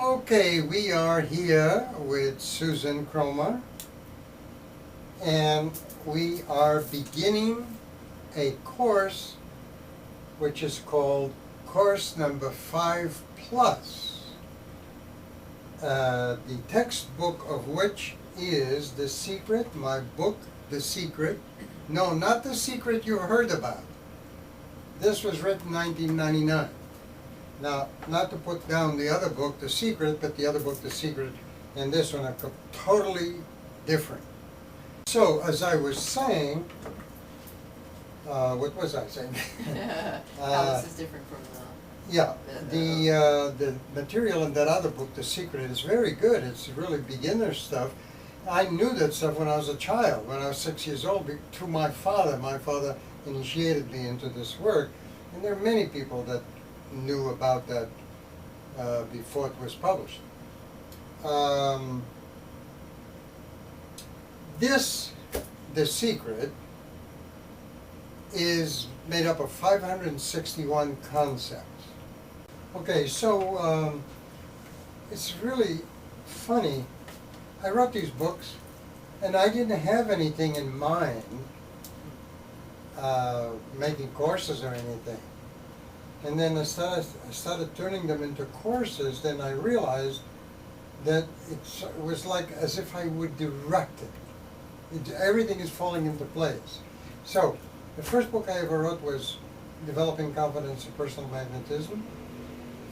Okay, we are here with Susan Cromer, and we are beginning a course which is called course number 5 plus. The textbook of which is The Secret, my book, The Secret. No, not The Secret you heard about. This was written in 1999. Now, not to put down the other book, The Secret, but the other book, The Secret, and this one are totally different. So, as I was saying, what was I saying? How this is different from the material in that other book, The Secret, is very good. It's really beginner stuff. I knew that stuff when I was a child, when I was 6 years old, through my father. My father initiated me into this work, and there are many people that knew about that before it was published. The Secret, is made up of 561 concepts. Okay, so it's really funny. I wrote these books, and I didn't have anything in mind, making courses or anything. And then I started turning them into courses, then I realized that it was like as if I would direct it. Everything is falling into place. So, the first book I ever wrote was Developing Confidence in Personal Magnetism,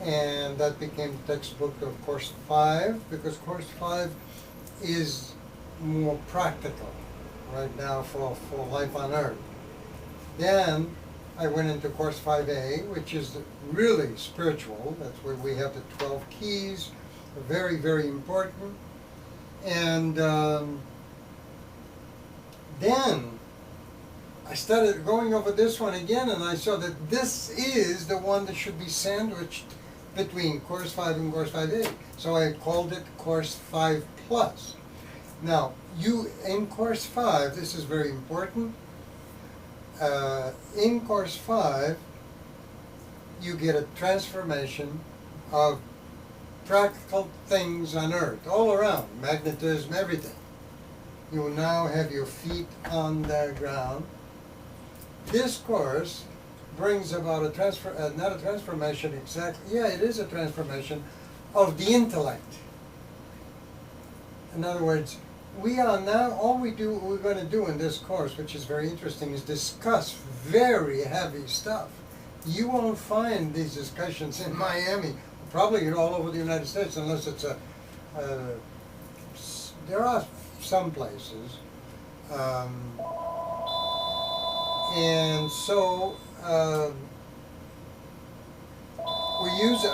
and that became the textbook of Course 5, because Course 5 is more practical right now for life on Earth. Then I went into Course 5A, which is really spiritual. That's where we have the 12 keys, very, very important. And then I started going over this one again, and I saw that this is the one that should be sandwiched between Course 5 and Course 5A. So I called it Course 5 plus. Now, in Course 5, this is very important. In Course 5, you get a transformation of practical things on Earth, all around, magnetism, everything. You will now have your feet on the ground. This course brings about not a transformation exactly, yeah, it is a transformation of the intellect. In other words, we are now, we're going to do in this course, which is very interesting, is discuss very heavy stuff. You won't find these discussions in Miami, probably all over the United States, unless it's there are some places. And so, I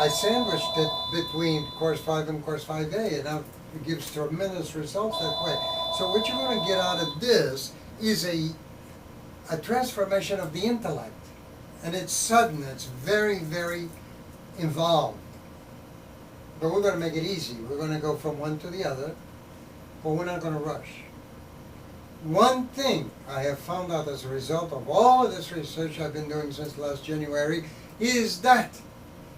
sandwiched it between Course 5 and Course 5A, and now it gives tremendous results that way. So what you're going to get out of this is a transformation of the intellect. And it's sudden, it's very, very involved. But we're going to make it easy. We're going to go from one to the other, but we're not going to rush. One thing I have found out as a result of all of this research I've been doing since last January is that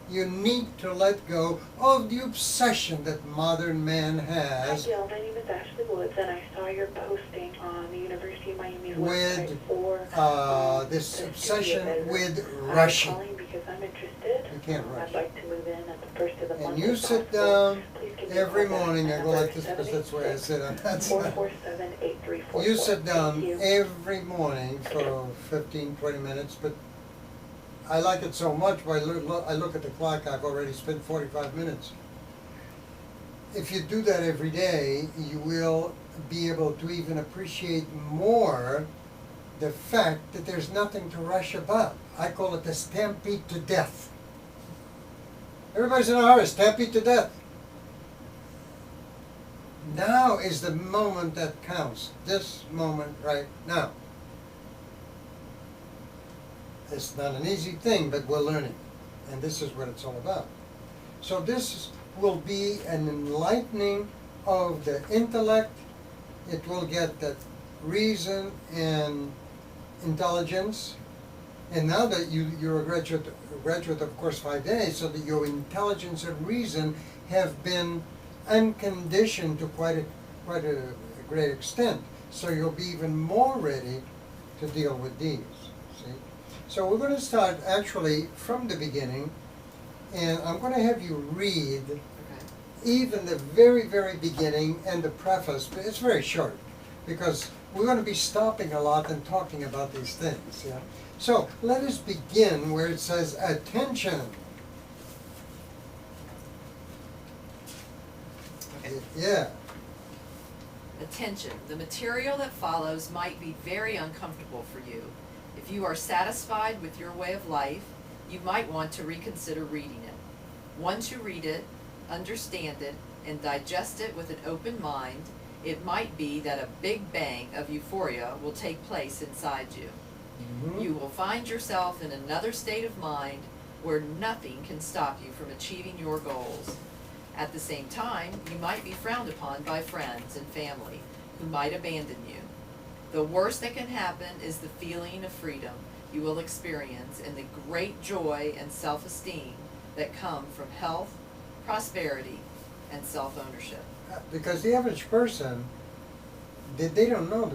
you need to let go of the obsession that modern man has. Hi Gil, my name is Ashley Woods, and I saw your posting on the University of Miami's with website for this obsession with rushing. I'm calling because I'm interested. You can't rush. I'd like to move in at the first of the month. And you sit down every morning. I go like this because that's where I sit on that side. 447-8344. You sit down every morning for 15, 20 minutes, but I like it so much, I look at the clock, I've already spent 45 minutes. If you do that every day, you will be able to even appreciate more the fact that there's nothing to rush about. I call it the stampede to death. Everybody's in a hurry, stampede to death. Now is the moment that counts, this moment right now. It's not an easy thing, but we're learning. And this is what it's all about. So this will be an enlightening of the intellect. It will get that reason and intelligence And now that you're a graduate of course 5 days, so that your intelligence and reason have been unconditioned to quite a great extent. So you'll be even more ready to deal with these, see? So we're going to start actually from the beginning, and I'm going to have you read Okay. even the very, very beginning and the preface. It's very short, because we're going to be stopping a lot and talking about these things, yeah? So let us begin where it says attention. Okay. Yeah. Attention. The material that follows might be very uncomfortable for you. If you are satisfied with your way of life, you might want to reconsider reading it. Once you read it, understand it, and digest it with an open mind, it might be that a big bang of euphoria will take place inside you. Mhm. You will find yourself in another state of mind where nothing can stop you from achieving your goals. At the same time, you might be frowned upon by friends and family who might abandon you. The worst that can happen is the feeling of freedom you will experience and the great joy and self-esteem that come from health, prosperity, and self-ownership. Because the average person, they don't know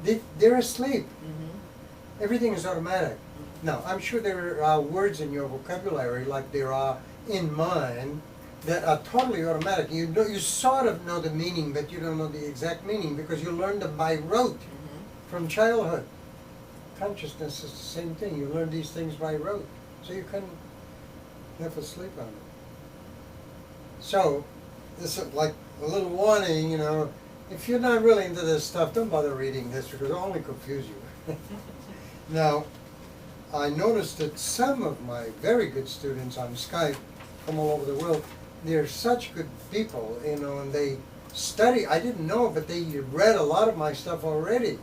that they're asleep. Mm-hmm. Everything is automatic. Now, I'm sure there are words in your vocabulary, like there are in mine, that are totally automatic. You know, you sort of know the meaning, but you don't know the exact meaning because you learned them by rote Mm-hmm. from childhood. Consciousness is the same thing. You learn these things by rote, so you can never sleep on it. So, this is like a little warning, you know, if you're not really into this stuff, don't bother reading this because it'll only confuse you. Now, I noticed that some of my very good students on Skype from all over the world, they're such good people, you know, and they study. I didn't know, but they read a lot of my stuff already.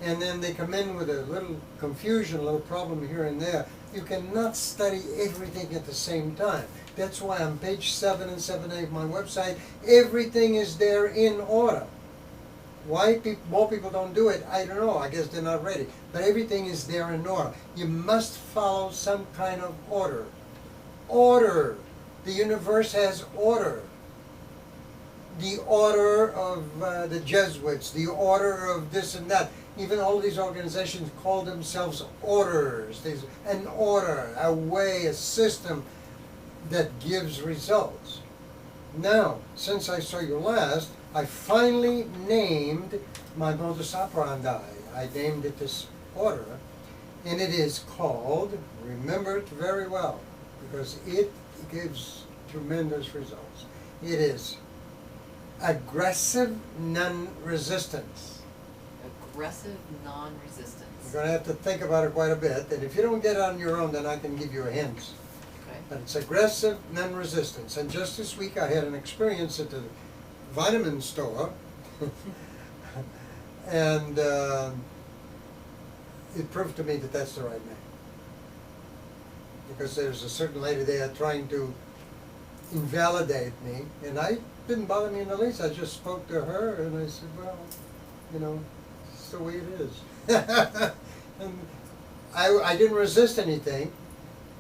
And then they come in with a little confusion, a little problem here and there. You cannot study everything at the same time. That's why on page 7 and 7A of my website, everything is there in order. Why more people don't do it, I don't know. I guess they're not ready. But everything is there in order. You must follow some kind of order. Order. The universe has order. The order of the Jesuits, the order of this and that. Even all these organizations call themselves orders. There's an order, a way, a system that gives results. Now, since I saw you last, I finally named my modus operandi. I named it this order, and it is called, remember it very well, because it gives tremendous results. It is aggressive non-resistance. Aggressive non-resistance. You're going to have to think about it quite a bit, and if you don't get it on your own, then I can give you a hint. Okay. But it's aggressive non-resistance. And just this week I had an experience at the vitamin store, and it proved to me that that's the right name. Because there's a certain lady there trying to invalidate me, and I didn't bother me in the least. I just spoke to her, and I said, well, you know, it's the way it is. And I didn't resist anything,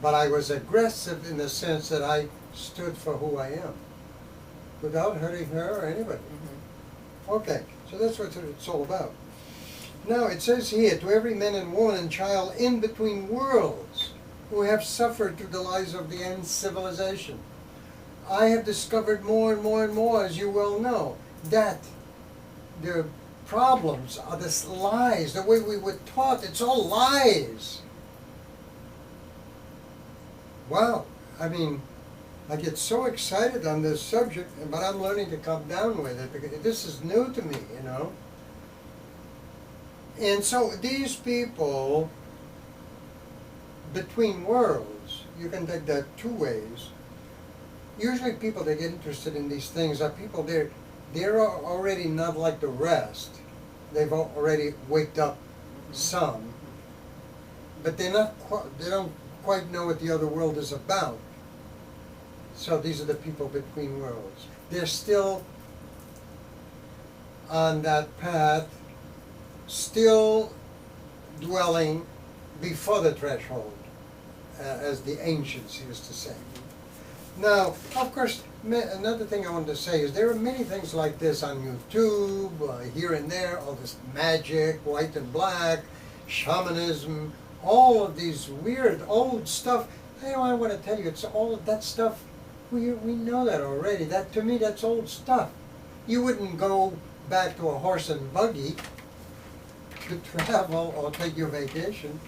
but I was aggressive in the sense that I stood for who I am, without hurting her or anybody. Mm-hmm. Okay, so that's what it's all about. Now it says here, to every man and woman and child in between worlds who have suffered through the lies of the end civilization, I have discovered more and more and more, as you well know, that the problems are the lies, the way we were taught, it's all lies. Wow, I mean, I get so excited on this subject, but I'm learning to come down with it because this is new to me, you know. And so these people between worlds, you can take that two ways. Usually people that get interested in these things are people, they're already not like the rest. They've already waked up some, but they don't quite know what the other world is about. So these are the people between worlds. They're still on that path, still dwelling before the threshold, as the ancients used to say. Now, of course, another thing I wanted to say is there are many things like this on YouTube, here and there, all this magic, white and black, shamanism, all of these weird old stuff. You know, I want to tell you, it's all of that stuff, we know that already. That, to me, that's old stuff. You wouldn't go back to a horse and buggy to travel or take your vacation.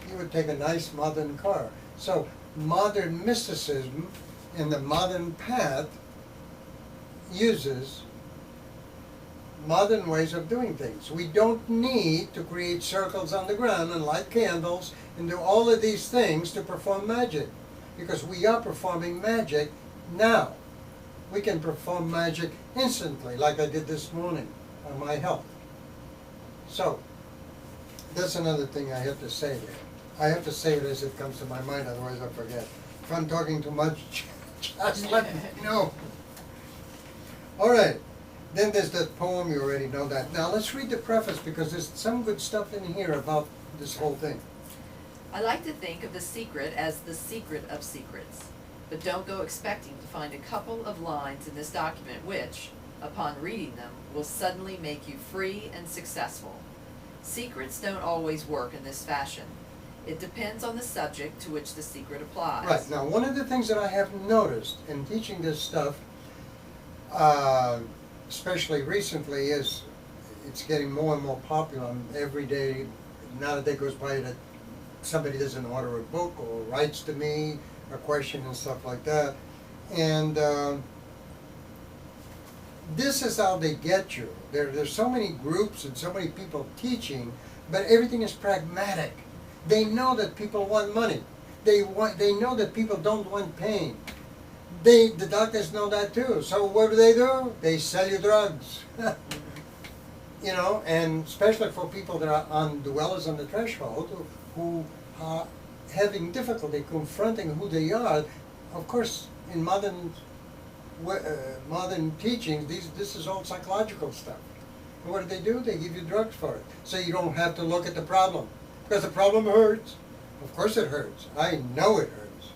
You would take a nice modern car. So modern mysticism and the modern path uses modern ways of doing things. We don't need to create circles on the ground and light candles and do all of these things to perform magic, because we are performing magic now. We can perform magic instantly, like I did this morning on my health. So that's another thing I have to say there. I have to say it as it comes to my mind, otherwise I forget. If I'm talking too much, just let me know. All right, then there's that poem, you already know that. Now let's read the preface, because there's some good stuff in here about this whole thing. I like to think of the secret as the secret of secrets, but don't go expecting to find a couple of lines in this document which, upon reading them, will suddenly make you free and successful. Secrets don't always work in this fashion. It depends on the subject to which the secret applies. Right, now one of the things that I have noticed in teaching this stuff, especially recently, is it's getting more and more popular. Every day, not a day goes by that somebody doesn't order a book or writes to me a question and stuff like that. And this is how they get you. There's so many groups and so many people teaching, but everything is pragmatic. They know that people want money. They know that people don't want pain. The doctors know that too. So what do? They sell you drugs. You know, and especially for people that are on dwellers on the threshold who are having difficulty confronting who they are. Of course, in modern teachings, this is all psychological stuff. And what do? They give you drugs for it, so you don't have to look at the problem, because the problem hurts. Of course it hurts. I know it hurts.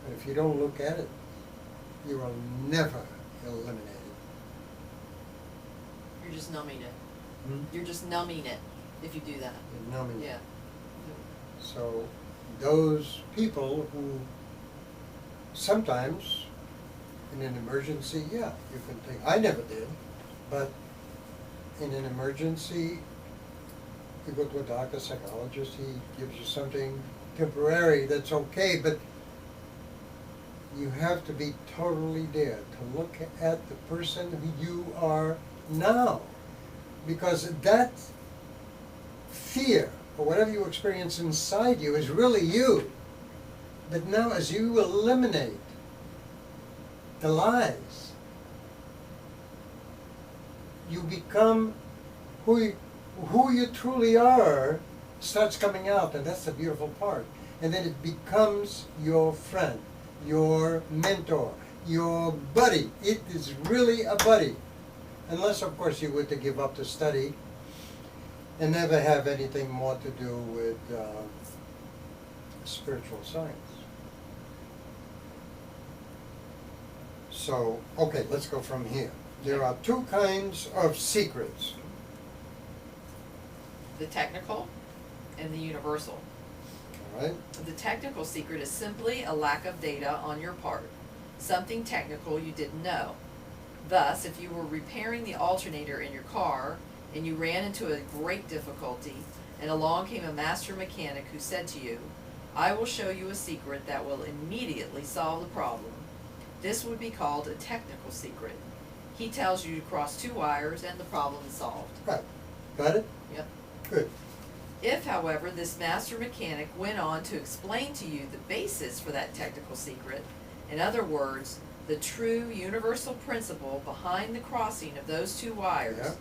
But if you don't look at it, you will never eliminate it. You're just numbing it. Hmm? You're just numbing it if you do that. You're numbing it. Yeah. So those people who sometimes in an emergency, yeah, you can take, I never did, but in an emergency, you go to a doctor, psychologist, he gives you something temporary that's okay, but you have to be totally there to look at the person who you are now. Because that fear, or whatever you experience inside you, is really you. But now as you eliminate the lies, you become who you truly are, starts coming out, and that's the beautiful part. And then it becomes your friend, your mentor, your buddy. It is really a buddy. Unless, of course, you were to give up the study and never have anything more to do with spiritual science. So, okay, let's go from here. There are two kinds of secrets. The technical and the universal. All right? The technical secret is simply a lack of data on your part, something technical you didn't know. Thus, if you were repairing the alternator in your car and you ran into a great difficulty and along came a master mechanic who said to you, "I will show you a secret that will immediately solve the problem," this would be called a technical secret. He tells you to cross two wires and the problem is solved. Right. Got it? Yep. Good. If, however, this master mechanic went on to explain to you the basis for that technical secret, in other words, the true universal principle behind the crossing of those two wires, Yeah.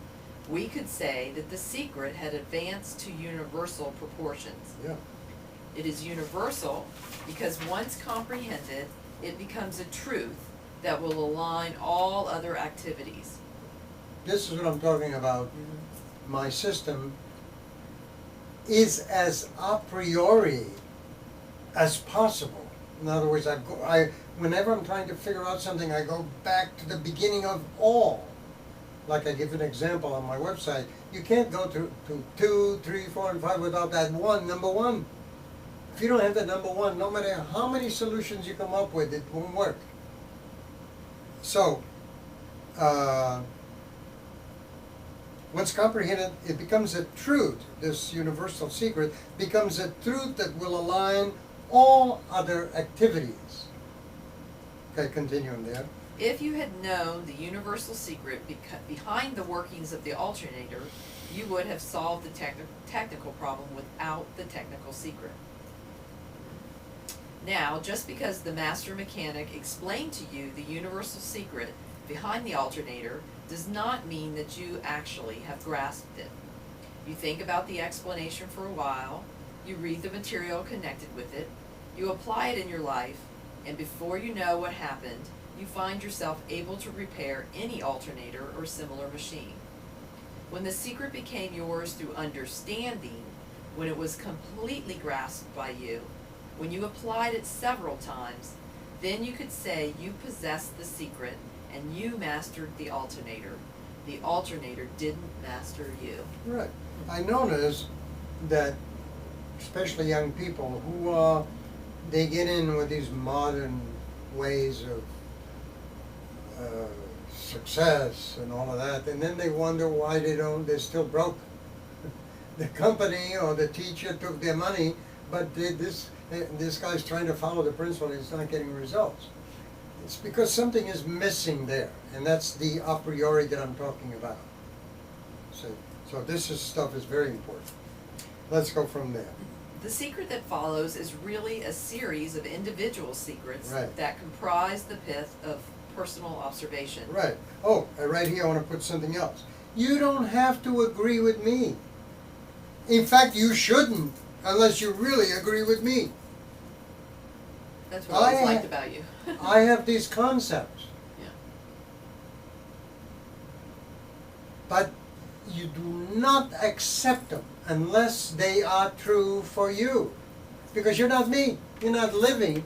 we could say that the secret had advanced to universal proportions. Yeah. It is universal because once comprehended, it becomes a truth that will align all other activities. This is what I'm talking about. My system is as a priori as possible. In other words, whenever I'm trying to figure out something, I go back to the beginning of all. Like I give an example on my website, you can't go to 2, 3, 4, and 5 without that one, number one. If you don't have the number one, no matter how many solutions you come up with, it won't work. So, once comprehended, it becomes a truth. This universal secret becomes a truth that will align all other activities. Okay, continuing there. If you had known the universal secret behind the workings of the alternator, you would have solved the technical problem without the technical secret. Now, just because the master mechanic explained to you the universal secret behind the alternator does not mean that you actually have grasped it. You think about the explanation for a while, you read the material connected with it, you apply it in your life, and before you know what happened, you find yourself able to repair any alternator or similar machine. When the secret became yours through understanding, when it was completely grasped by you, when you applied it several times, then you could say you possessed the secret and you mastered the alternator. The alternator didn't master you. Right. I notice that, especially young people who they get in with these modern ways of success and all of that, and then they wonder why they're still broke. The company or the teacher took their money, but this guy's trying to follow the principle and he's not getting results. It's because something is missing there, and that's the a priori that I'm talking about. So this stuff is very important. Let's go from there. The secret that follows is really a series of individual secrets Right. that comprise the pith of personal observation. Right. Oh, right here I want to put something else. You don't have to agree with me. In fact, you shouldn't unless you really agree with me. That's what I always liked about you. I have these concepts. Yeah. But you do not accept them unless they are true for you. Because you're not me. You're not living.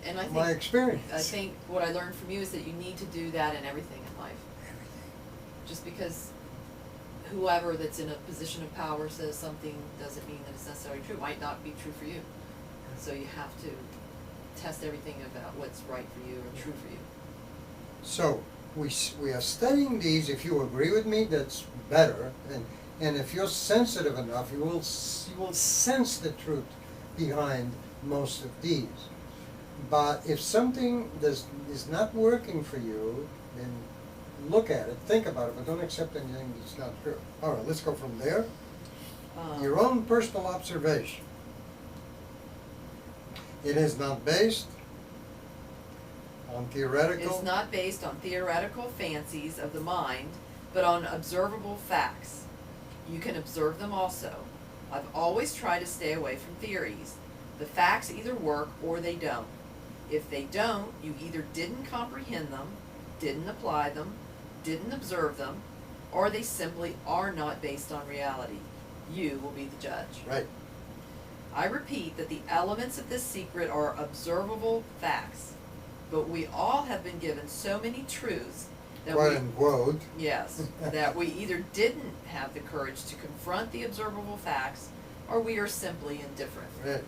And I think, My experience. I think what I learned from you is that you need to do that in everything in life. Just because whoever that's in a position of power says something doesn't mean that it's necessarily true. It might not be true for you. So you have to test everything about what's right for you or true for you. So we are studying these. If you agree with me, that's better. And if you're sensitive enough, you will sense the truth behind most of these. But if something is not working for you, then look at it, think about it, but don't accept anything that's not true. All right, let's go from there. Your own personal observation. It is not based on theoretical. It's not based on theoretical fancies of the mind, but on observable facts. You can observe them also. I've always tried to stay away from theories. The facts either work or they don't. If they don't, you either didn't comprehend them, didn't apply them, didn't observe them, or they simply are not based on reality. You will be the judge. Right. I repeat that the elements of this secret are observable facts, but we all have been given so many truths that Quote unquote. yes, that we either didn't have the courage to confront the observable facts, or we are simply indifferent. Right.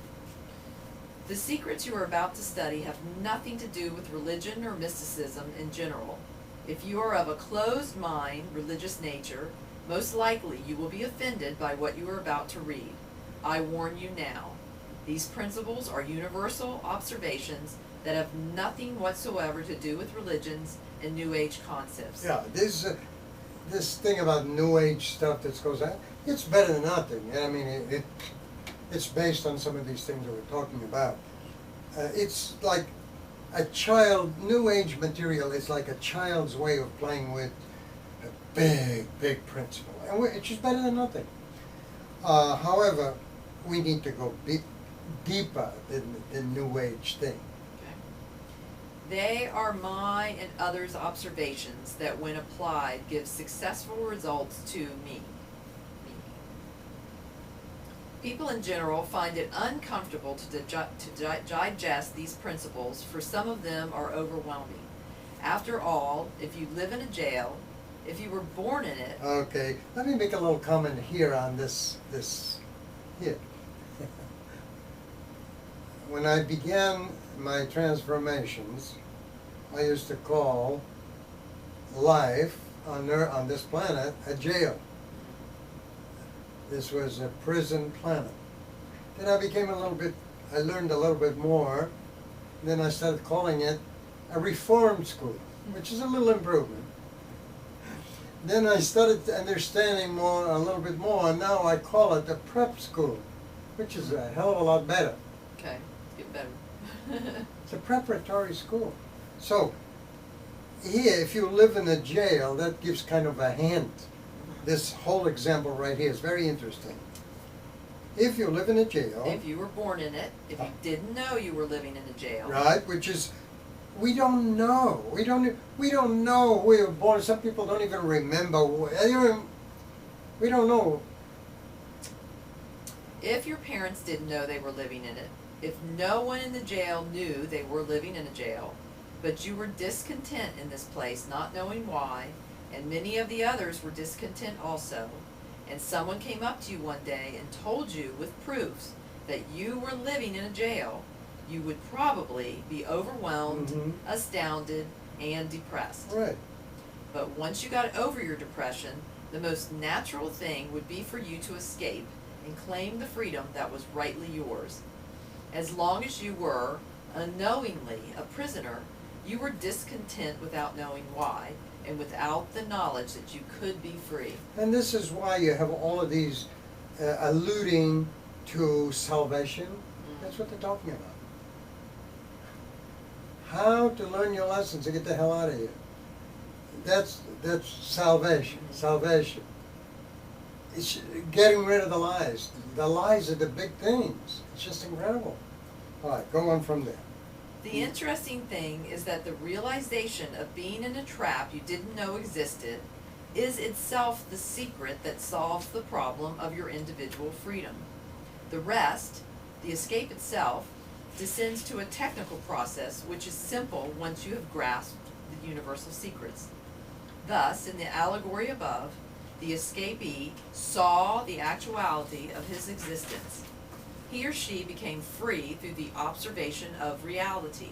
The secrets you are about to study have nothing to do with religion or mysticism in general. If you are of a closed mind, religious nature, most likely you will be offended by what you are about to read. I warn you now. These principles are universal observations that have nothing whatsoever to do with religions and New Age concepts. Yeah, this thing about New Age stuff that goes on, it's better than nothing. I mean, it's based on some of these things that we're talking about. It's like a child, New Age material is like a child's way of playing with a big principle. And it's just better than nothing. However, we need to go deeper than the New Age thing. Okay. They are my and others' observations that when applied give successful results to me. People in general find it uncomfortable to digest these principles, for some of them are overwhelming. After all, if you live in a jail, if you were born in it. Okay, let me make a little comment here on this here. When I began my transformations, I used to call life on this planet a jail. This was a prison planet. Then I learned a little bit more. Then I started calling it a reform school, which is a little improvement. Then I started understanding a little bit more, and now I call it a prep school, which is a hell of a lot better. Okay, get better. It's a preparatory school. So, here, if you live in a jail, that gives kind of a hint. This whole example right here is very interesting. If you live in a jail. If you were born in it, if you didn't know you were living in a jail. Right, which is, we don't know. We don't know where you're born. Some people don't even remember. We don't know. If your parents didn't know they were living in it, if no one in the jail knew they were living in a jail, but you were discontent in this place, not knowing why, and many of the others were discontent also, and someone came up to you one day and told you with proofs that you were living in a jail, you would probably be overwhelmed, astounded, and depressed. Right. But once you got over your depression, the most natural thing would be for you to escape and claim the freedom that was rightly yours. As long as you were, unknowingly, a prisoner, you were discontent without knowing why, and without the knowledge that you could be free. And this is why you have all of these alluding to salvation. That's what they're talking about. How to learn your lessons and get the hell out of here. That's salvation. Salvation. It's getting rid of the lies. The lies are the big things. It's just incredible. All right, go on from there. The interesting thing is that the realization of being in a trap you didn't know existed is itself the secret that solves the problem of your individual freedom. The rest, the escape itself, descends to a technical process which is simple once you have grasped the universal secrets. Thus, in the allegory above, the escapee saw the actuality of his existence. He or she became free through the observation of reality.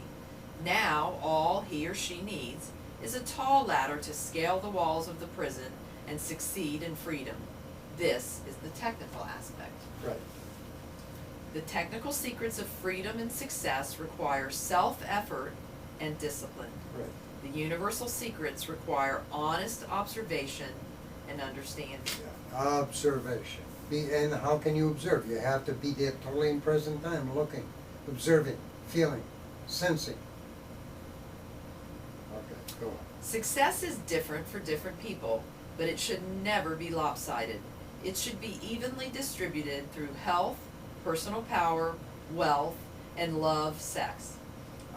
Now all he or she needs is a tall ladder to scale the walls of the prison and succeed in freedom. This is the technical aspect. Right. The technical secrets of freedom and success require self-effort and discipline. Right. The universal secrets require honest observation and understanding. Yeah. Observation. And how can you observe? You have to be there totally in present time, looking, observing, feeling, sensing. Okay, go on. Success is different for different people, but it should never be lopsided. It should be evenly distributed through health, personal power, wealth, and love, sex.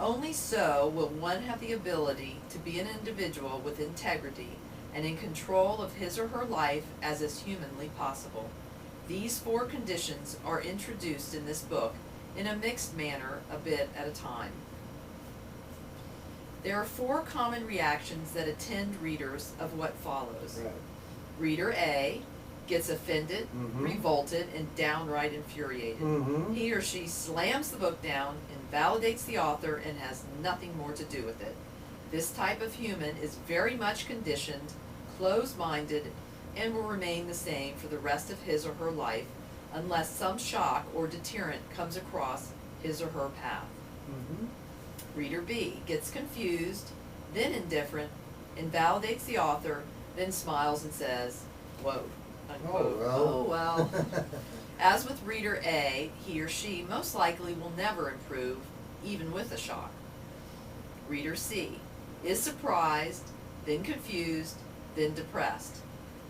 Only so will one have the ability to be an individual with integrity and in control of his or her life as is humanly possible. These 4 conditions are introduced in this book in a mixed manner, a bit at a time. There are 4 common reactions that attend readers of what follows. Right. Reader A gets offended, revolted, and downright infuriated. He or she slams the book down, invalidates the author, and has nothing more to do with it. This type of human is very much conditioned, closed-minded, and will remain the same for the rest of his or her life unless some shock or deterrent comes across his or her path. Reader B gets confused, then indifferent, invalidates the author, then smiles and says, "Whoa," unquote. Oh well. As with reader A, he or she most likely will never improve, even with a shock. Reader C is surprised, then confused, then depressed.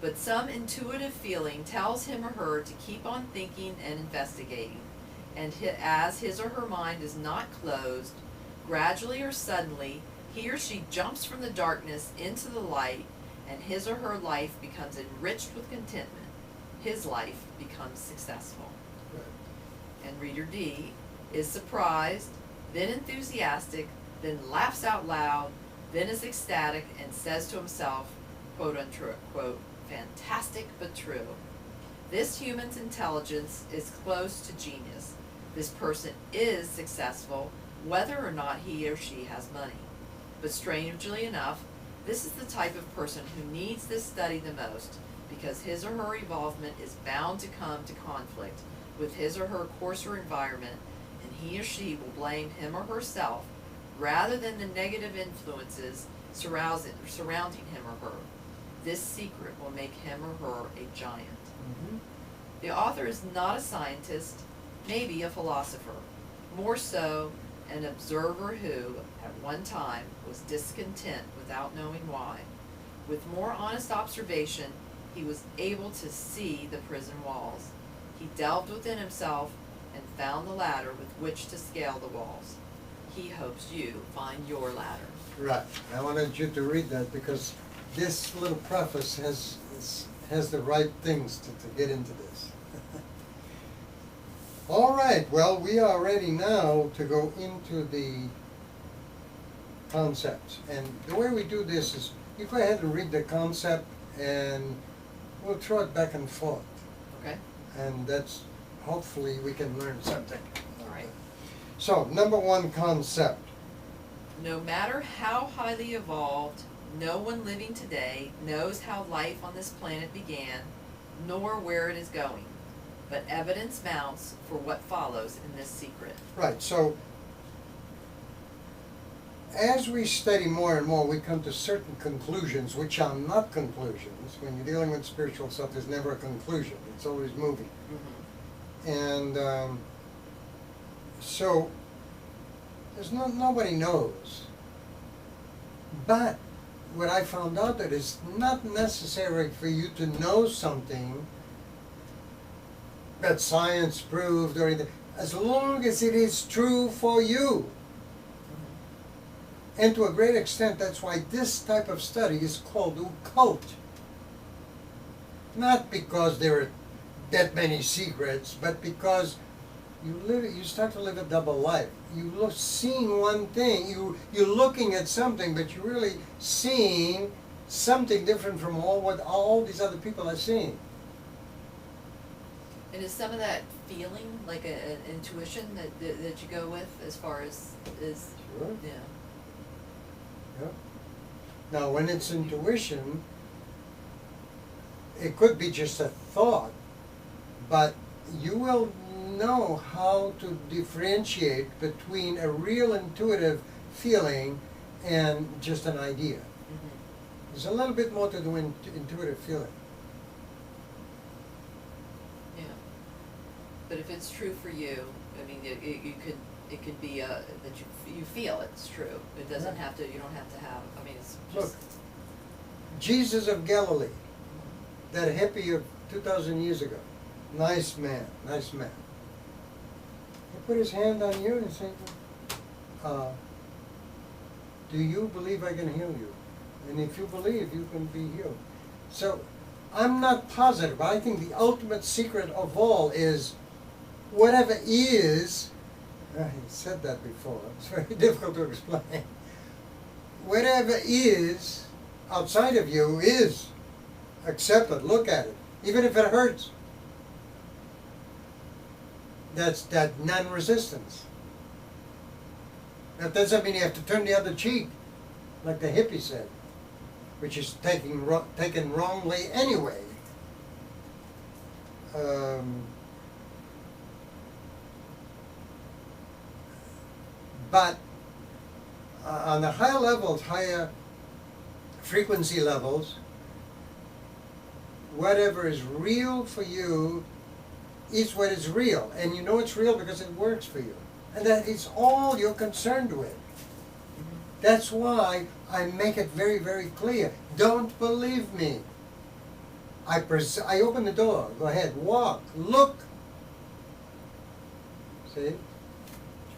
But some intuitive feeling tells him or her to keep on thinking and investigating. And as his or her mind is not closed, Gradually or suddenly, he or she jumps from the darkness into the light, and his or her life becomes enriched with contentment. His life becomes successful. And reader D is surprised, then enthusiastic, then laughs out loud, then is ecstatic and says to himself, quote unquote, fantastic but true. This human's intelligence is close to genius. This person is successful, whether or not he or she has money. But strangely enough, this is the type of person who needs this study the most, because his or her evolvement is bound to come to conflict with his or her coarser environment, and he or she will blame him or herself rather than the negative influences surrounding him or her. This secret will make him or her a giant. Mm-hmm. The author is not a scientist, maybe a philosopher, more so an observer who, at one time, was discontent without knowing why. With more honest observation, he was able to see the prison walls. He delved within himself and found the ladder with which to scale the walls. He hopes you find your ladder. Right. I wanted you to read that because this little preface has the right things to get into this. All right. Well, we are ready now to go into the concepts. And the way we do this is you go ahead and read the concept and we'll throw it back and forth. Okay? And that's, hopefully we can learn something. All right. So, number one concept. No matter how highly evolved, no one living today knows how life on this planet began, nor where it is going. But evidence mounts for what follows in this secret. Right, so as we study more and more, we come to certain conclusions, which are not conclusions. When you're dealing with spiritual stuff, there's never a conclusion. It's always moving. Mm-hmm. And so there's nobody knows. But what I found out that it's not necessary for you to know something that science proved or anything, as long as it is true for you. And to a great extent, that's why this type of study is called occult. Not because there are that many secrets, but because you start to live a double life. Seeing one thing, you're looking at something, but you're really seeing something different from what all these other people are seeing. And is some of that feeling like an intuition that you go with as far as Sure. yeah. Yeah. Now, when it's intuition, it could be just a thought, but you will know how to differentiate between a real intuitive feeling and just an idea. Mm-hmm. There's a little bit more to do in intuitive feeling. Yeah. But if it's true for you, I mean, it could be that you feel it's true. It doesn't Yeah. have to. You don't have to have. I mean, it's Look, just. Jesus of Galilee, that hippie of 2,000 years ago, nice man, nice man. He put his hand on you and said, do you believe I can heal you? And if you believe, you can be healed. So I'm not positive. I think the ultimate secret of all is whatever is, he said that before, it's very difficult to explain. Whatever is outside of you is. Accept it, look at it, even if it hurts. That's that non-resistance. That doesn't mean you have to turn the other cheek, like the hippie said, which is taken wrongly anyway. But on the higher levels, higher frequency levels, whatever is real for you is what is real. And you know it's real because it works for you. And that is all you're concerned with. That's why I make it very, very clear. Don't believe me. I open the door. Go ahead. Walk. Look. See?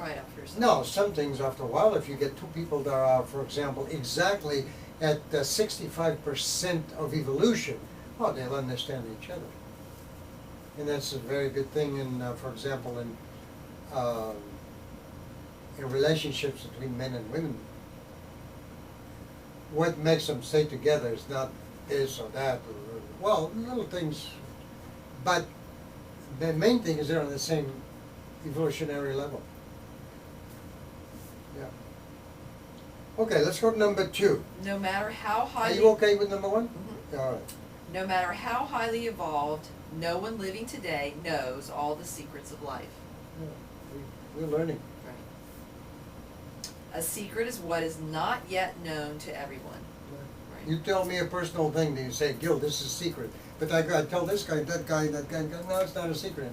Try it out for yourself. No, some things after a while, if you get two people that are, for example, exactly at 65% of evolution, well, they'll understand each other. And that's a very good thing for example, in relationships between men and women. What makes them stay together is not this or that, well, little things, but the main thing is they're on the same evolutionary level. Yeah. Okay, let's go to number 2. No matter how Are highly... you okay with number 1? Mhm. All right. No matter how highly evolved, no one living today knows all the secrets of life. Yeah, we're learning. A secret is what is not yet known to everyone. Right. You tell me a personal thing, then you say, Gil, this is a secret. But I gotta tell this guy, that guy, no, it's not a secret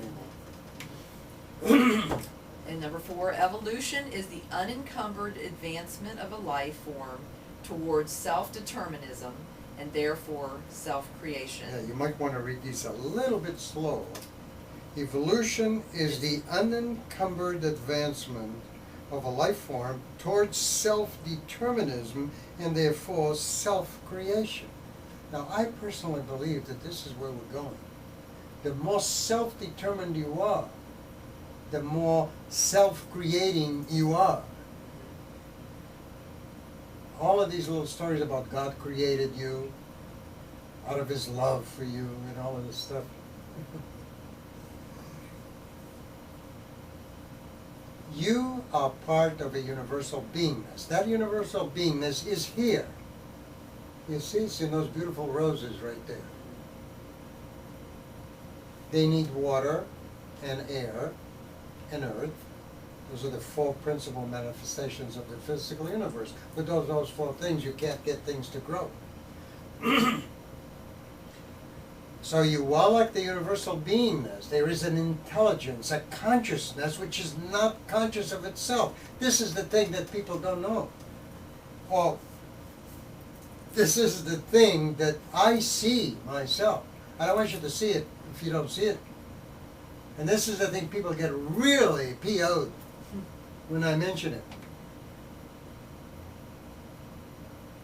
anymore. And number 4, evolution is the unencumbered advancement of a life form towards self-determinism and therefore self-creation. Yeah, you might want to read these a little bit slow. Evolution is the unencumbered advancement of a life form towards self-determinism and therefore self-creation. Now, I personally believe that this is where we're going. The more self-determined you are, the more self-creating you are. All of these little stories about God created you out of His love for you and all of this stuff. You are part of a universal beingness. That universal beingness is here. You see, it's in those beautiful roses right there. They need water and air and earth. Those are the 4 principal manifestations of the physical universe. Without those 4 things, you can't get things to grow. So you are like the universal beingness. There is an intelligence, a consciousness, which is not conscious of itself. This is the thing that people don't know. Oh, this is the thing that I see myself. I don't want you to see it if you don't see it. And this is the thing people get really PO'd when I mention it.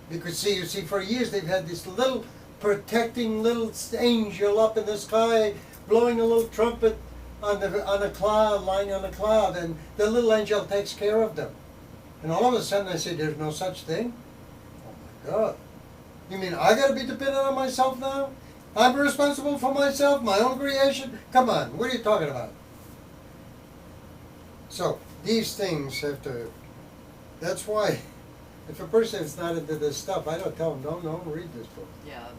Because you see, for years they've had this little protecting little angel up in the sky, blowing a little trumpet on a cloud, lying on a cloud, and the little angel takes care of them. And all of a sudden I say, there's no such thing? Oh my God. You mean I gotta be dependent on myself now? I'm responsible for myself, my own creation? Come on, what are you talking about? So, these things have to, that's why, if a person is not into this stuff, I don't tell them, don't read this book. Yeah.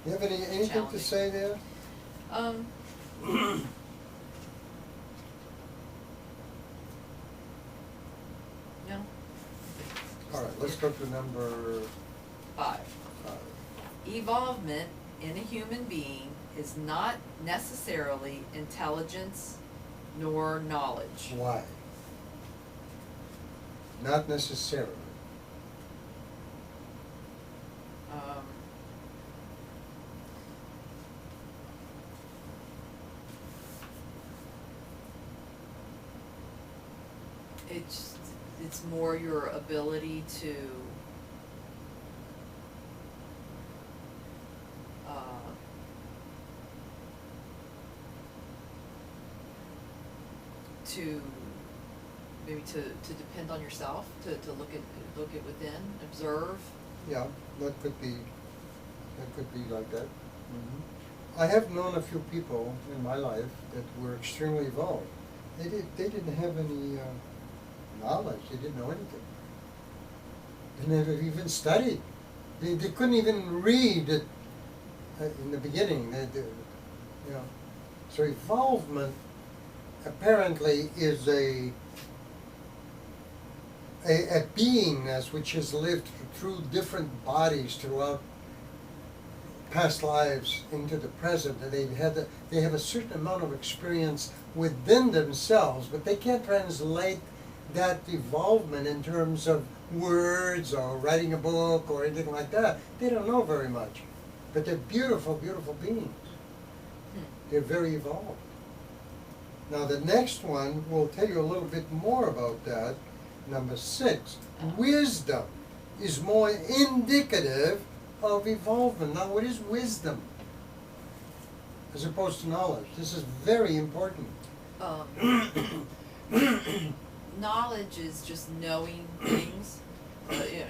You have anything to Challenging. say there? No. All right, let's go to number 5. 5. Evolvement in a human being is not necessarily intelligence nor knowledge. Why? Not necessarily. It's more your ability to maybe to depend on yourself, to look at within, observe. Yeah, that could be like that. I have known a few people in my life that were extremely evolved. They didn't have any knowledge. They didn't know anything. They never even studied. They couldn't even read it in the beginning. So evolvement apparently is a beingness which has lived through different bodies throughout past lives into the present, and they have a certain amount of experience within themselves, but they can't translate that evolvement in terms of words or writing a book or anything like that. They don't know very much, but they're beautiful, beautiful beings. They're very evolved. Now the next one will tell you a little bit more about that. Number 6, wisdom is more indicative of evolvement. Now what is wisdom? As opposed to knowledge. This is very important. Knowledge is just knowing things. It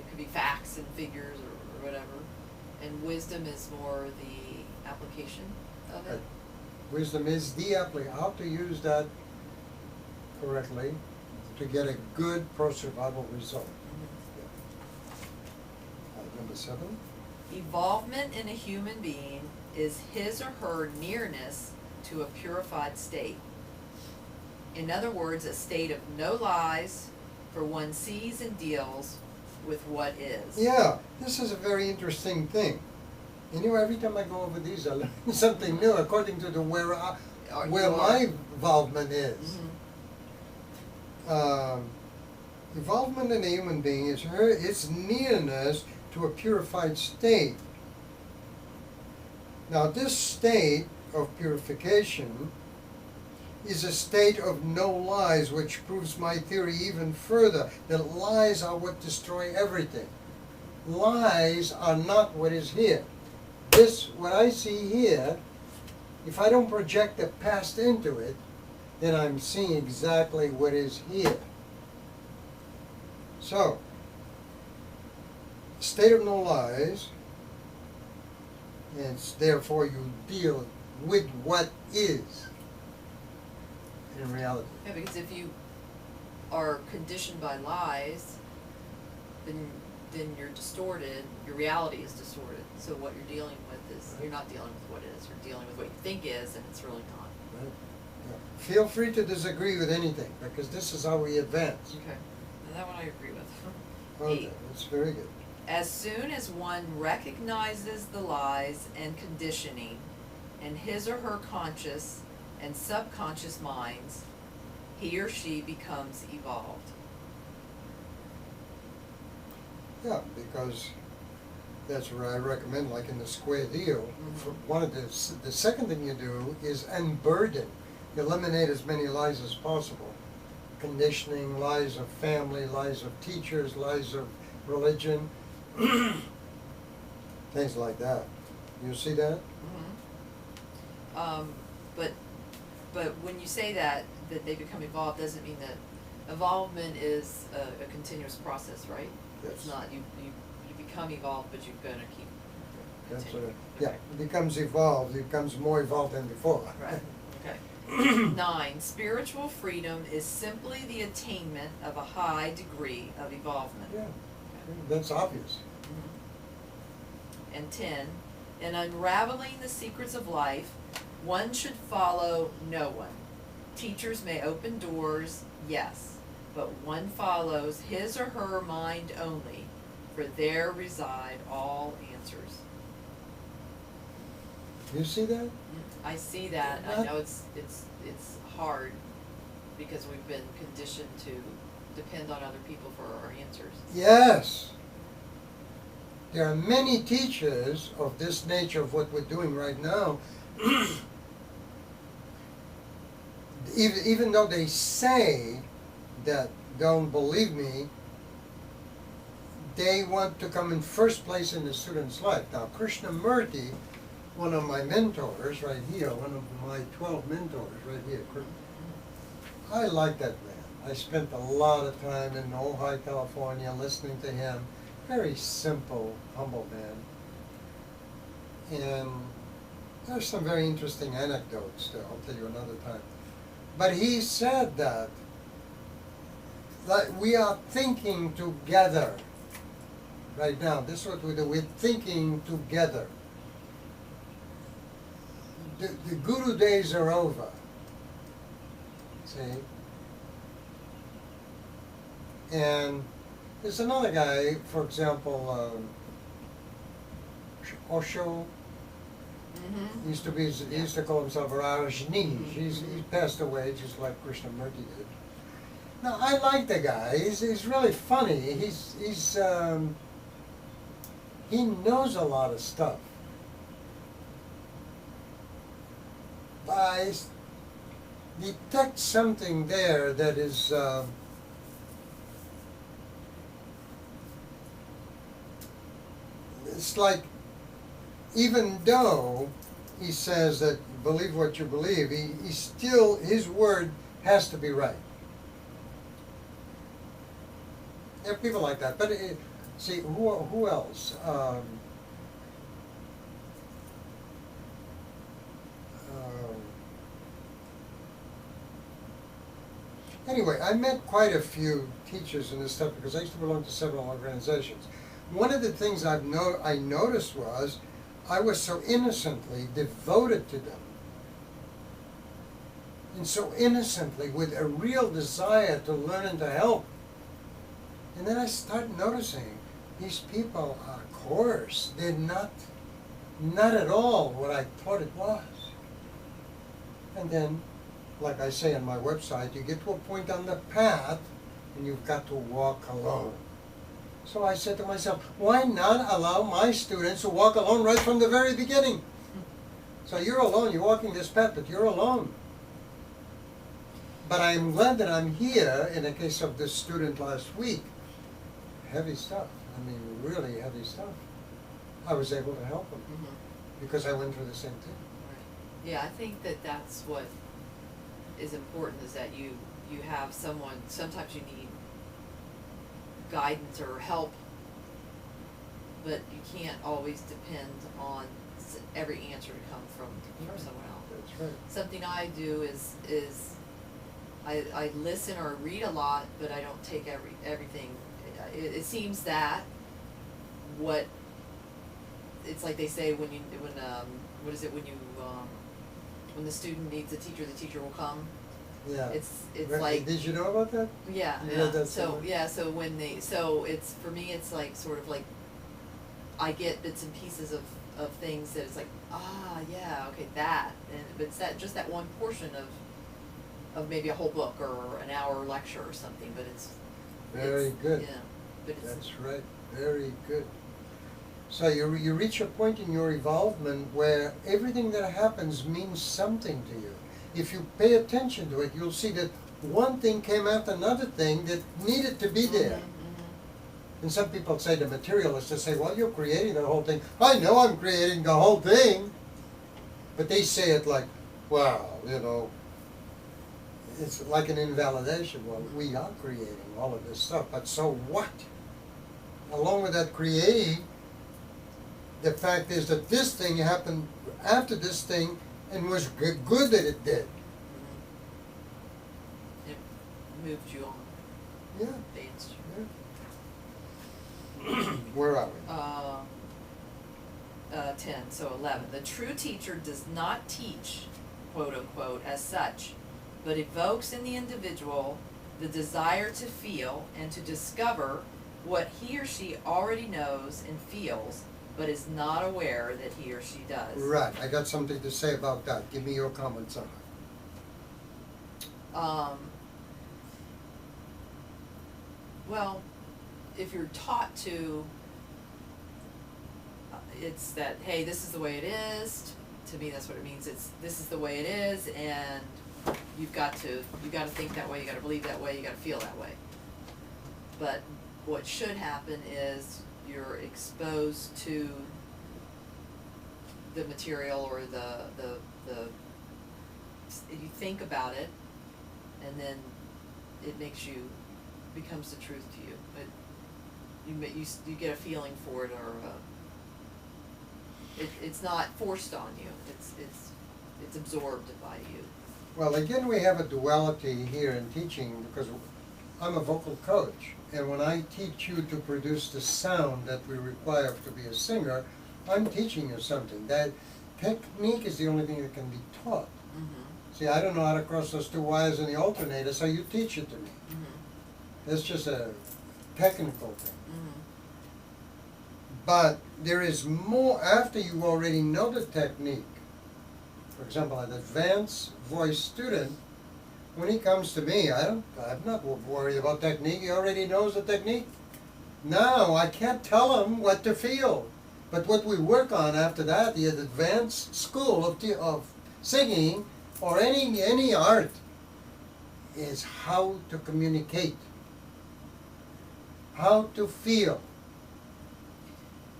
could be facts and figures or whatever. And wisdom is more the application of it. Wisdom is the application. How to use that correctly to get a good pro-survival result. Number 7. Evolvement in a human being is his or her nearness to a purified state. In other words, a state of no lies, for one sees and deals with what is. Yeah, this is a very interesting thing. You know, every time I go over these, I learn something new according to the where my involvement is. Involvement in a human being is its nearness to a purified state. Now, this state of purification is a state of no lies, which proves my theory even further, that lies are what destroy everything. Lies are not what is here. What I see here, if I don't project the past into it, then I'm seeing exactly what is here. So, state of no lies, and therefore you deal with what is in reality. Yeah, because if you are conditioned by lies, then you're distorted, your reality is distorted. So what you're dealing with is, you're not dealing with what is, you're dealing with what you think is, and it's really not. Right? Yeah. Feel free to disagree with anything, because this is how we advance. Okay, and that one I agree with. Okay, 8. that's very good. As soon as one recognizes the lies and conditioning in his or her conscious and subconscious minds, he or she becomes evolved. Yeah, because that's where I recommend, like in the square deal, for one of the second thing you do is unburden. You eliminate as many lies as possible. Conditioning, lies of family, lies of teachers, lies of religion, things like that. You see that? But when you say that they become evolved, doesn't mean that evolvement is a continuous process, right? Yes. It's not, you become evolved, but you're gonna keep That's continuing. yeah, Okay. it becomes evolved, it becomes more evolved than before. Right, okay. 9, spiritual freedom is simply the attainment of a high degree of evolvement. Yeah, Okay. that's obvious. And 10, in unraveling the secrets of life, one should follow no one. Teachers may open doors, yes, but one follows his or her mind only, for there reside all answers. You see that? I see that. I know it's hard because we've been conditioned to depend on other people for our answers. Yes. There are many teachers of this nature of what we're doing right now, even though they say that don't believe me, they want to come in first place in the student's life. Now, Krishnamurti, one of my mentors right here, one of my 12 mentors right here, I like that man. I spent a lot of time in Ojai, California, listening to him. Very simple, humble man. And there's some very interesting anecdotes that I'll tell you another time. But he said that we are thinking together right now. This is what we do. We're thinking together. The guru days are over. See? And there's another guy, for example, Osho. He used to call himself Rajneesh. He's passed away just like Krishnamurti did. Now I like the guy. He's really funny. He knows a lot of stuff. detect something there that is it's like, even though he says that believe what you believe, he still, his word has to be right. There are people like that, but see, who else? Anyway, I met quite a few teachers in this stuff because I used to belong to several organizations. One of the things I noticed was I was so innocently devoted to them, and so innocently with a real desire to learn and to help. And then I started noticing these people are coarse. They're not at all what I thought it was. And then, like I say on my website, you get to a point on the path and you've got to walk alone. So I said to myself, why not allow my students to walk alone right from the very beginning? So you're alone, you're walking this path, but you're alone. But I'm glad that I'm here in the case of this student last week. Heavy stuff, I mean really heavy stuff. I was able to help him because I went through the same thing. Right. Yeah, I think that that's what is important, is that you have someone, sometimes you need guidance or help, but you can't always depend on every answer to come from someone else. That's right. Something I do is I listen or read a lot, but I don't take everything. It seems that it's like they say when the student needs a teacher, the teacher will come. Yeah. It's Right. like, Did you know about that? yeah, You yeah. read that So somewhere? yeah, so it's for me, it's like sort of like I get bits and pieces of things that it's like, yeah, okay, that, but it's just that one portion of maybe a whole book or an hour lecture or something, but it's Very good. Yeah, but it's That's right. Very good. So you reach a point in your evolvement where everything that happens means something to you. If you pay attention to it, you'll see that one thing came after another thing that needed to be there. And some people say, the materialists, they say, well, you're creating the whole thing. I know I'm creating the whole thing. But they say it like, well, it's like an invalidation. Well, we are creating all of this stuff, but so what? Along with that creating, the fact is that this thing happened after this thing and was good that it did. It moved you on, Yeah. advanced you. Where are we? 10, so 11. The true teacher does not teach, quote unquote, as such, but evokes in the individual the desire to feel and to discover what he or she already knows and feels, but is not aware that he or she does. Right, I got something to say about that. Give me your comments on it. Well, if you're taught to, it's that, hey, this is the way it is. To me, that's what it means. This is the way it is, and you got to think that way. You got to believe that way. You got to feel that way. But what should happen is you're exposed to the material or you think about it, and then it becomes the truth to you. You get a feeling for it, or it's not forced on you. It's absorbed by you. Well, again, we have a duality here in teaching because I'm a vocal coach. And when I teach you to produce the sound that we require to be a singer, I'm teaching you something. That technique is the only thing that can be taught. See, I don't know how to cross those two wires in the alternator, so you teach it to me. That's just a technical thing. But there is more after you already know the technique. For example, an advanced voice student, when he comes to me, I'm not worried about technique. He already knows the technique. Now, I can't tell him what to feel. But what we work on after that, the advanced school of singing, or any art, is how to communicate, how to feel.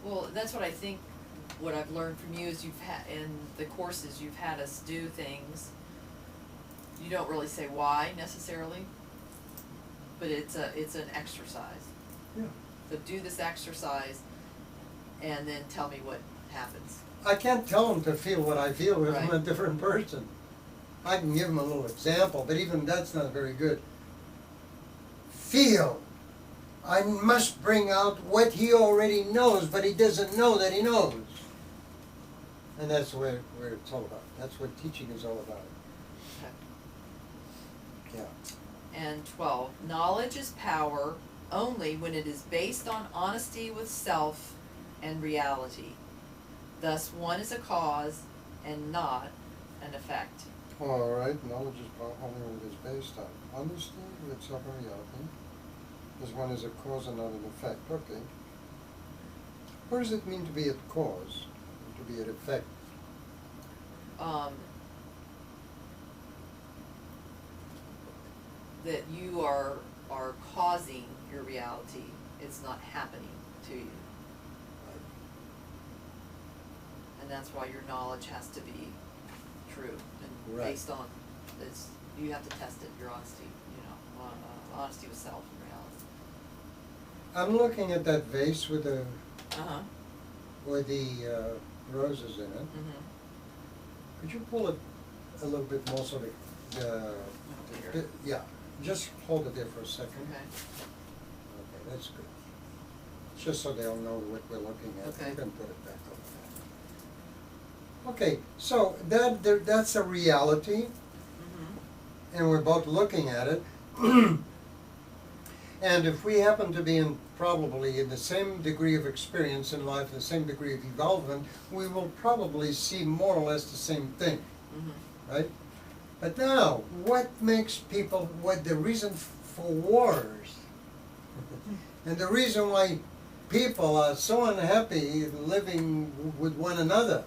Well, that's what I think, what I've learned from you is you've had, in the courses, you've had us do things. You don't really say why necessarily, but it's an exercise. Yeah. So do this exercise and then tell me what happens. I can't tell them to feel what I feel because I'm a Right. different person. I can give them a little example, but even that's not very good. Feel. I must bring out what he already knows, but he doesn't know that he knows. And that's where it's all about. That's what teaching is all about. Okay. Yeah. And 12, knowledge is power only when it is based on honesty with self and reality. Thus, one is a cause and not an effect. All right. Knowledge is only what it is based on honesty with self-reality. This one is a cause and not an effect. Okay. What does it mean to be a cause and to be an effect? That you are causing your reality. It's not happening to you. And that's why your knowledge has to be true and Right. based on this. You have to test it, your honesty, honesty with self and reality. I'm looking at that vase with the Uh-huh. roses in it. Mm-hmm. Could you pull it a little bit more so yeah, just hold it there for a second. Okay. Okay, that's good. Just so they'll know what we're looking at. Okay. You can put it back over there. Okay, so that's a reality, Mm-hmm. and we're both looking at it. And if we happen to be probably in the same degree of experience in life, the same degree of involvement, we will probably see more or less the same thing, Mm-hmm. right? But now, what makes people, what the reason for wars, and the reason why people are so unhappy living with one another,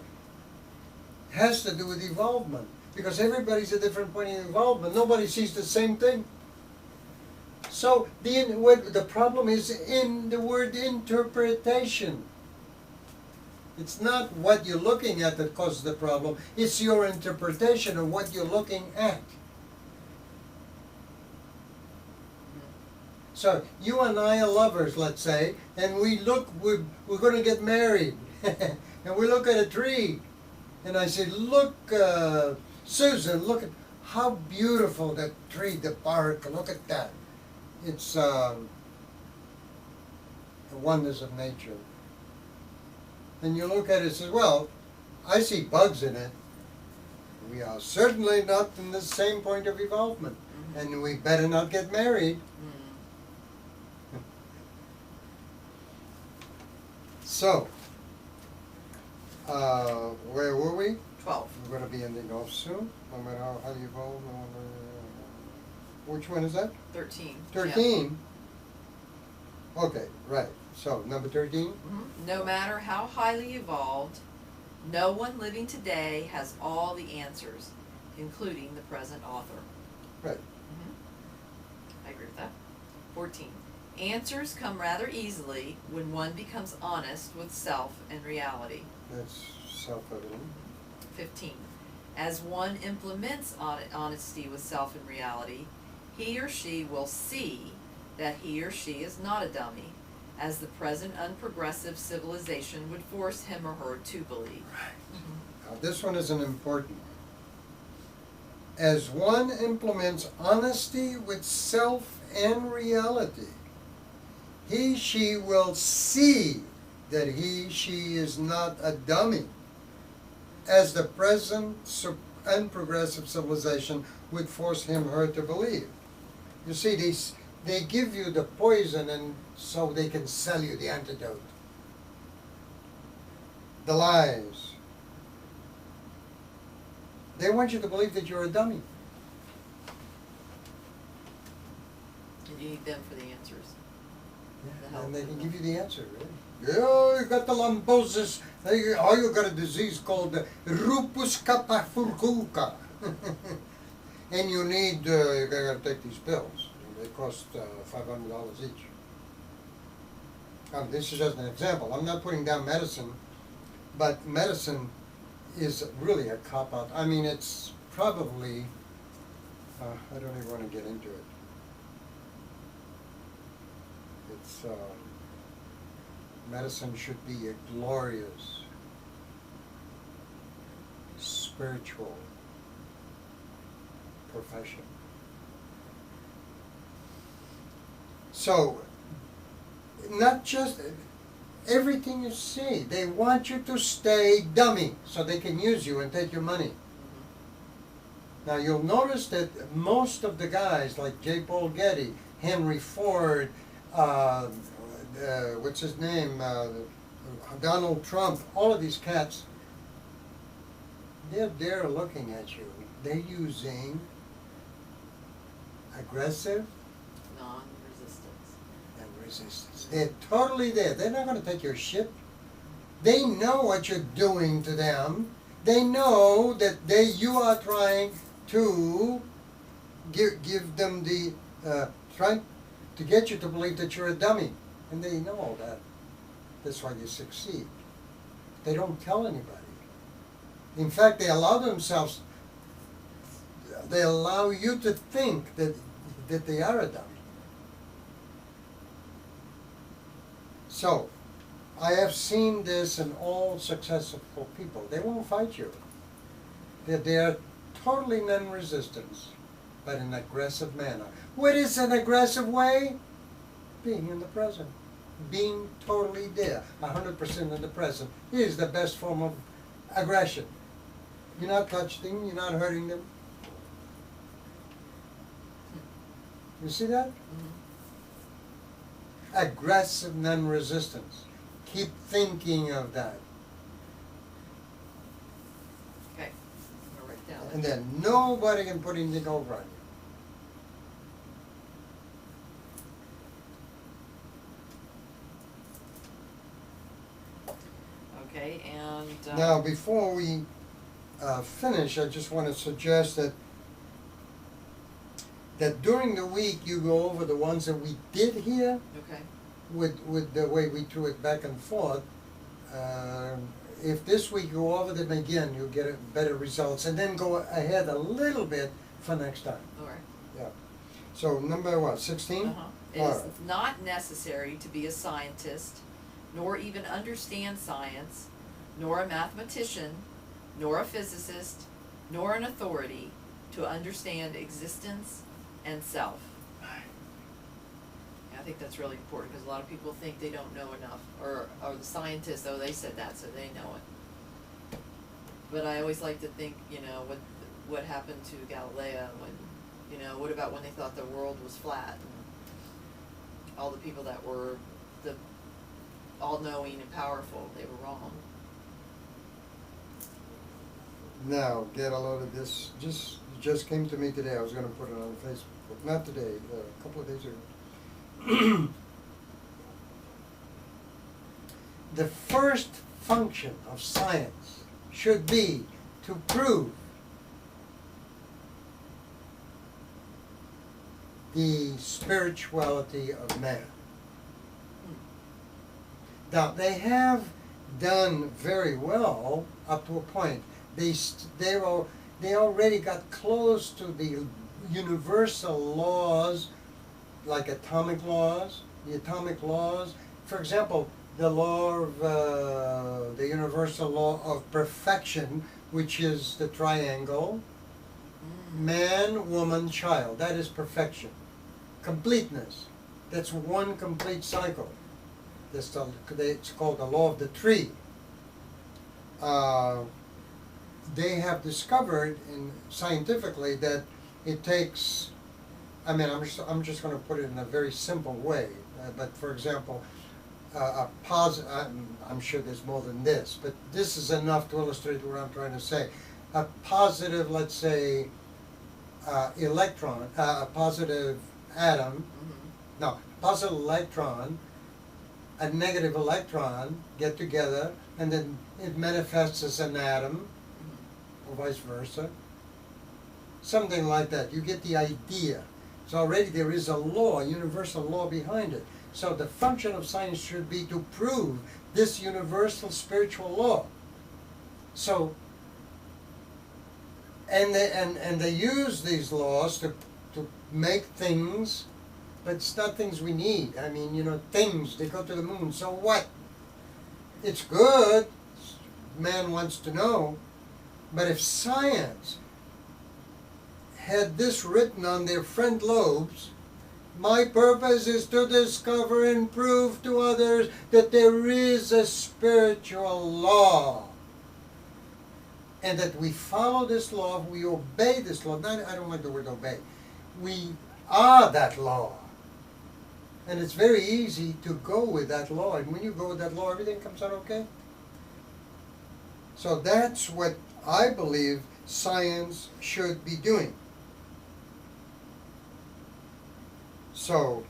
has to do with evolvement. Because everybody's at a different point in involvement. Nobody sees the same thing. So the problem is in the word interpretation. It's not what you're looking at that causes the problem. It's your interpretation of what you're looking at. So you and I are lovers, let's say, and we're going to get married. And we look at a tree. And I say, look, Susan, look at how beautiful that tree, the bark, look at that. It's the wonders of nature. And you look at it and say, well, I see bugs in it. We are certainly not in the same point of evolvement. Mm-hmm. And we better not get married. Mm-hmm. So, where were we? 12. We're going to be ending off soon, no matter how you evolve. Which one is that? 13. 13? Okay, right. So, number 13? Mm-hmm. No matter how highly evolved, no one living today has all the answers, including the present author. Right. Mm-hmm. I agree with that. 14. Answers come rather easily when one becomes honest with self and reality. That's self-evident. 15. As one implements honesty with self and reality, he or she will see that he or she is not a dummy, as the present unprogressive civilization would force him or her to believe. Now, this one is an important one. As one implements honesty with self and reality, he, she will see that he, she is not a dummy, as the present unprogressive civilization would force him or her to believe. You see, they give you the poison and so they can sell you the antidote. The lies. They want you to believe that you're a dummy. And you need them for the answers. And they can give you the answer, right? Yeah, you got the lumbosis. Oh, you got a disease called Rupus Kapafurkuka. And you need, you gotta take these pills. They cost $500 each. This is just an example. I'm not putting down medicine, but medicine is really a cop-out. I mean, it's probably, I don't even want to get into it. It's, medicine should be a glorious, spiritual profession. So, not just everything you see, they want you to stay dummy so they can use you and take your money. Now you'll notice that most of the guys like J. Paul Getty, Henry Ford, what's his name, Donald Trump, all of these cats, they're there looking at you. They're using aggressive Non-resistance. and resistance. They're totally there. They're not going to take your shit. They know what you're doing to them. They know that you are trying to give them the, trying to get you to believe that you're a dummy. And they know all that. That's why you succeed. They don't tell anybody. In fact, they allow themselves, they allow you to think that they are a dummy. So, I have seen this in all successful people. They won't fight you. They are totally non-resistant, but in an aggressive manner. What is an aggressive way? Being in the present. Being totally there, 100% in the present, is the best form of aggression. You're not touching them, you're not hurting them. You see that? Mm-hmm. Aggressive non-resistance. Keep thinking of that. Okay, I'm gonna write down. And then nobody can put anything over on you. Okay, and Now, before we finish, I just want to suggest that during the week you go over the ones that we did here okay, with the way we threw it back and forth. If this week you go over them again, you'll get better results, and then go ahead a little bit for next time. all right. Yeah. So number what, 16? Uh-huh. It All is right. not necessary to be a scientist, nor even understand science, nor a mathematician, nor a physicist, nor an authority to understand existence and self. I think that's really important because a lot of people think they don't know enough, or the scientists, oh, they said that, so they know it. But I always like to think, what happened to Galileo when, what about when they thought the world was flat? And all the people that were the all-knowing and powerful, they were wrong. Now, get a load of this. Just came to me today. I was going to put it on Facebook. Not today, a couple of days ago. The first function of science should be to prove the spirituality of man. Now, they have done very well up to a point. They already got close to the universal laws, like atomic laws. The atomic laws, for example, the law of the universal law of perfection, which is the triangle, man, woman, child. That is perfection, completeness. That's one complete cycle. It's called the law of the tree. They have discovered scientifically that it takes, I'm just going to put it in a very simple way, but for example, I'm sure there's more than this, but this is enough to illustrate what I'm trying to say. A positive, let's say, electron, a positive atom, no, positive electron, a negative electron get together, and then it manifests as an atom, or vice versa. something like that. You get the idea. So already there is a law, a universal law behind it. So the function of science should be to prove this universal spiritual law. So, and they use these laws to make things, but it's not things we need. I mean, you know, things, they go to the moon, so what? It's good, man wants to know, but if science had this written on their front lobes, my purpose is to discover and prove to others that there is a spiritual law. And that we follow this law, we obey this law. Not, I don't like the word obey. We are that law. And it's very easy to go with that law. And when you go with that law, everything comes out okay. So that's what I believe science should be doing. So,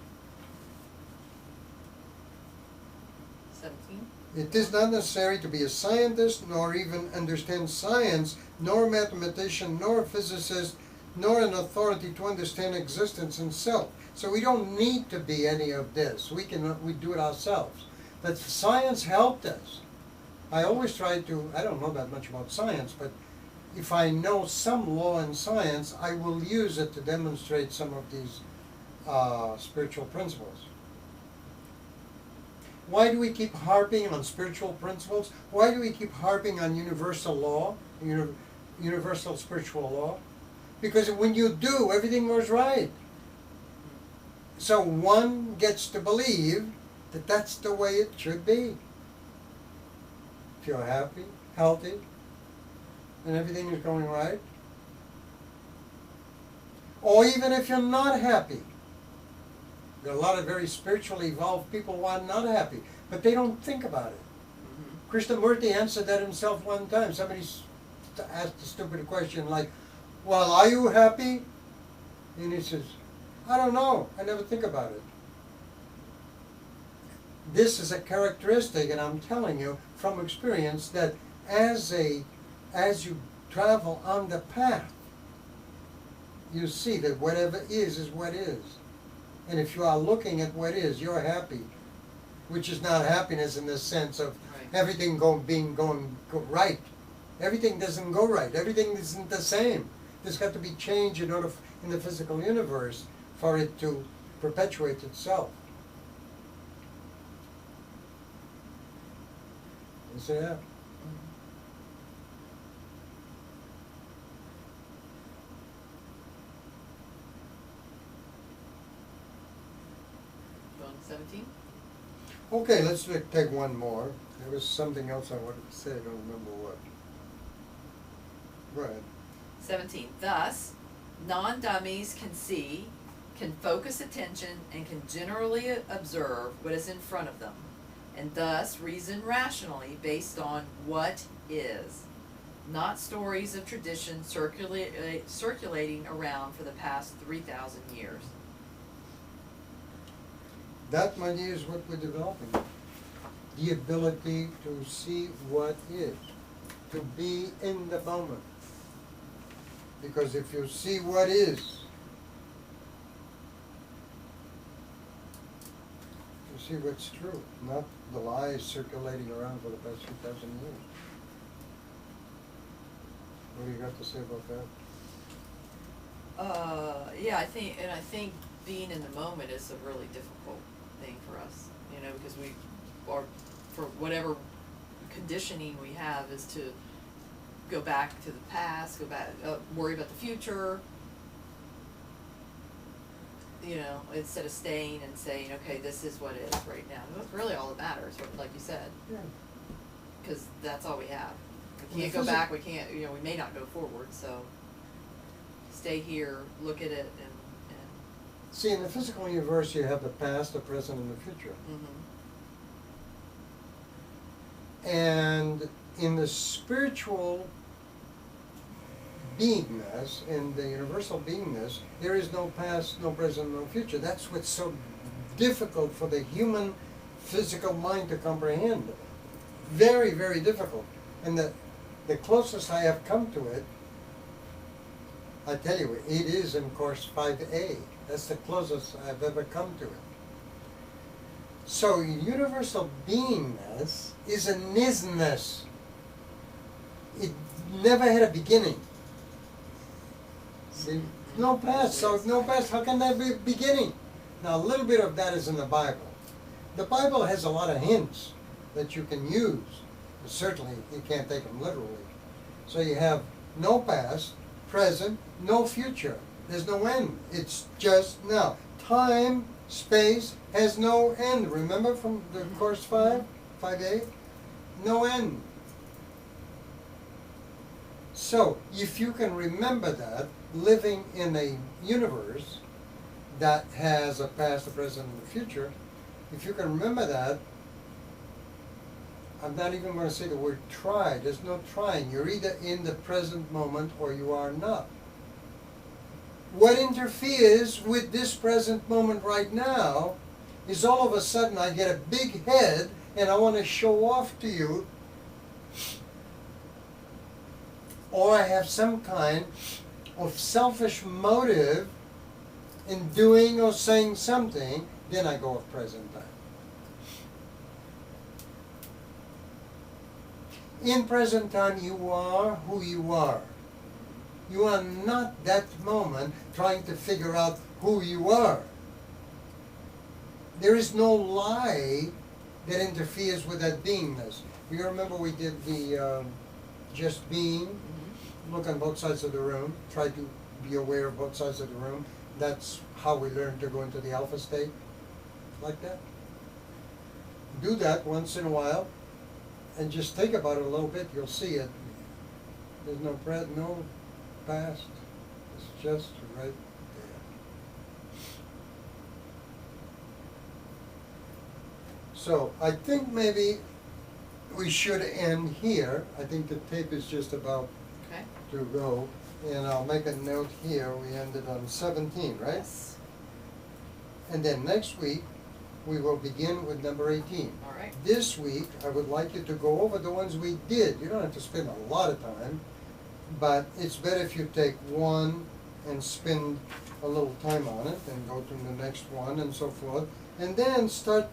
17. it is not necessary to be a scientist, nor even understand science, nor a mathematician, nor a physicist, nor an authority to understand existence and self. So we don't need to be any of this. We do it ourselves. But science helped us. I always try to, I don't know that much about science, but if I know some law in science, I will use it to demonstrate some of these spiritual principles. Why do we keep harping on spiritual principles? Why do we keep harping on universal law, universal spiritual law? Because when you do, everything goes right. So one gets to believe that that's the way it should be. If you're happy, healthy, and everything is going right. Or even if you're not happy. There are a lot of very spiritually evolved people who are not happy, but they don't think about it. Krishnamurti answered that himself one time. Somebody asked a stupid question like, well, are you happy? And he says, I don't know. I never think about it. This is a characteristic, and I'm telling you from experience, that as you travel on the path, you see that whatever is what is. And if you are looking at what is, you're happy, which is not happiness in the sense of everything going right. Everything doesn't go right. Everything isn't the same. There's got to be change in order in the physical universe for it to perpetuate itself. You see that? Going to 17? Okay, let's take one more. There was something else I wanted to say. I don't remember what. Go ahead. 17. Thus, non-dummies can see, can focus attention, and can generally observe what is in front of them, and thus reason rationally based on what is, not stories of tradition circulating around for the past 3,000 years. That, my dear, is what we're developing. The ability to see what is, to be in the moment. Because if you see what is, you see what's true, not the lies circulating around for the past 2,000 years. What do you got to say about that? Yeah, I think being in the moment is a really difficult thing for us, you know, because we are, for whatever conditioning we have, is to go back to the past, worry about the future, you know, instead of staying and saying, okay, this is what is right now. That's really all that matters, like you said. Yeah. Because that's all we have. We Well, can't go back, we can't, you know, we may not go forward, so stay here, look at it, and See, in the physical universe, you have the past, the present, and the future. And in the spiritual beingness, in the universal beingness, there is no past, no present, no future. That's what's so difficult for the human physical mind to comprehend. Very, very difficult. And the closest I have come to it, I tell you, it is in course 5A. That's the closest I've ever come to it. So universal beingness is a nisness. It never had a beginning. See? No past, so no past, how can there be a beginning? Now a little bit of that is in the Bible. The Bible has a lot of hints that you can use, but certainly you can't take them literally. So you have no past, present, no future. There's no end. It's just now. Time, space has no end. Remember from the course 5A? No end. So if you can remember that, living in a universe that has a past, a present, and a future, if you can remember that, I'm not even going to say the word try. There's no trying. You're either in the present moment or you are not. What interferes with this present moment right now is all of a sudden I get a big head and I want to show off to you, or I have some kind of selfish motive in doing or saying something, then I go off present time. In present time, you are who you are. You are not that moment trying to figure out who you are. There is no lie that interferes with that beingness. You remember we did the just being, look on both sides of the room, try to be aware of both sides of the room. That's how we learn to go into the alpha state, like that. Do that once in a while, and just think about it a little bit. You'll see it. There's no no past. It's just right there. So I think maybe we should end here. I think the tape is just about Okay. to go. And I'll make a note here. We ended on 17, right? Yes. And then next week, we will begin with number 18. All right. This week, I would like you to go over the ones we did. You don't have to spend a lot of time, but it's better if you take one and spend a little time on it and go to the next one and so forth. And then start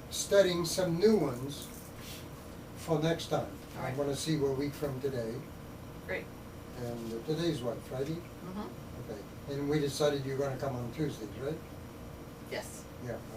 studying some new ones for next time. All right. I want to see a week from today. Great. And today's what, Friday? Mm-hmm. Okay. And we decided you're going to come on Tuesdays, right? Yes. Yeah,